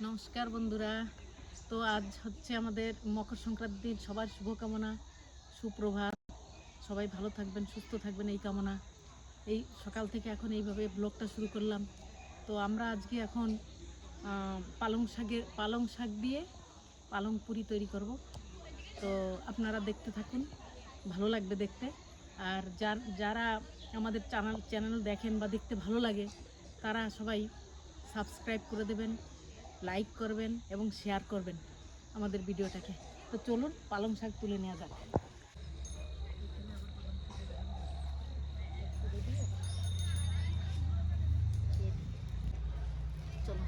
নমস্কার বন্ধুরা। তো আজ হচ্ছে আমাদের মকর সংক্রান্তির সবার শুভকামনা, সুপ্রভাত। সবাই ভালো থাকবেন, সুস্থ থাকবেন এই কামনা। এই সকাল থেকে এখন এইভাবে ব্লগটা শুরু করলাম। তো আমরা আজকে এখন পালং শাক দিয়ে পালং পুরি তৈরি করব। তো আপনারা দেখতে থাকুন, ভালো লাগবে দেখতে। আর যারা আমাদের চ্যানেল দেখেন বা দেখতে ভালো লাগে তারা সবাই সাবস্ক্রাইব করে দেবেন, লাইক করবেন এবং শেয়ার করবেন আমাদের ভিডিওটাকে। তো চলুন পালং শাক তুলে নেওয়া যাক। চলো,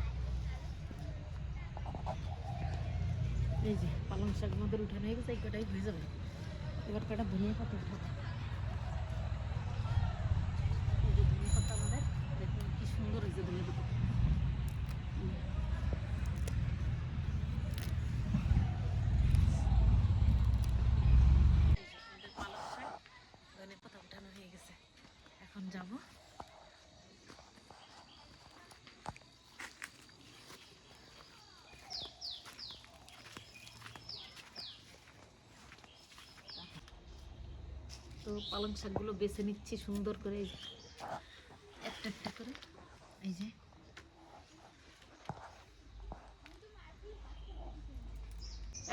এই যে পালং শাক আমাদের উঠানো হয়ে গেছে, এই কটাই হয়ে যাবে। এবার কটা ধনিয়া পাতা উঠাবো। এই যে ধনিয়া পাতা আমাদের, দেখুন কি সুন্দর হয়েছে ধনিয়া পাতা। আমাদের পালং শাক ধনিয়া পাতা উঠানো হয়ে গেছে, এখন যাব। তো পালং শাকগুলো বেছে নিচ্ছি সুন্দর করে, একটা একটা করে। এই যে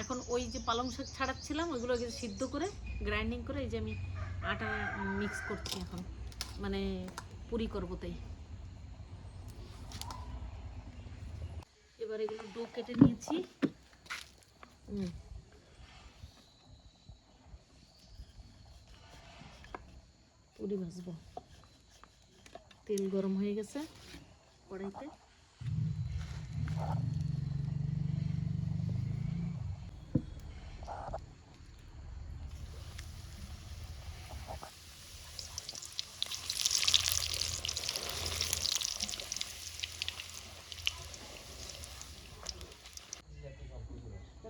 এখন ওই যে পালং শাক ছাড়াচ্ছিলাম ওইগুলো সিদ্ধ করে গ্রাইন্ডিং করে এই যে আমি আটা মিক্স করছি এখন, মানে পুরি করবো তাই। এবার এগুলো ডো কেটে নিয়েছি। পুরি ভাজবো, তেল গরম হয়ে গেছে কড়াইতে।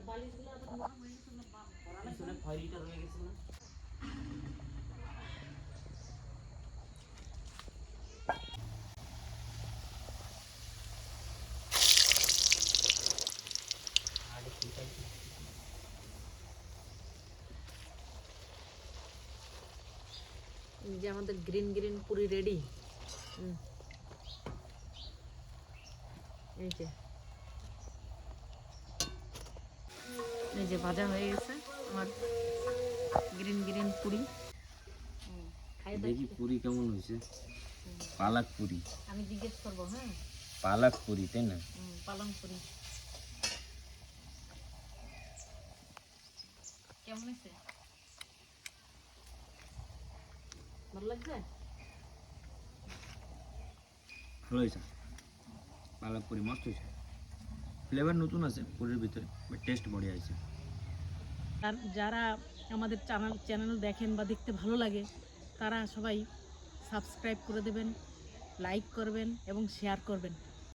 বালিশগুলো আবার নরম হয়ে গেছে না, খয়রিটা রয়ে গেছে না। যে আমাদের গ্রিন গ্রিন পুরি রেডি। এই যে এই যে ভাজা হয়ে গেছে আমার গ্রিন গ্রিন পুরি। দেখি পুরি কেমন হয়েছে। পালক পুরি আমি জিজ্ঞেস করবো। হ্যাঁ, পালক পুরি তাই না? পালং পুরি কেমন হয়েছে? ভালো লাগছে? ভালো হয়েছে, পালক পুরি মস্ত হয়েছে। ফ্লেভার নতুন আছে পুরির ভিতরে, বাট টেস্ট বড়িয়া আছে। আর যারা আমাদের চ্যানেল দেখেন বা দেখতে ভালো লাগে তারা সবাই সাবস্ক্রাইব করে দেবেন, লাইক করবেন এবং শেয়ার করবেন।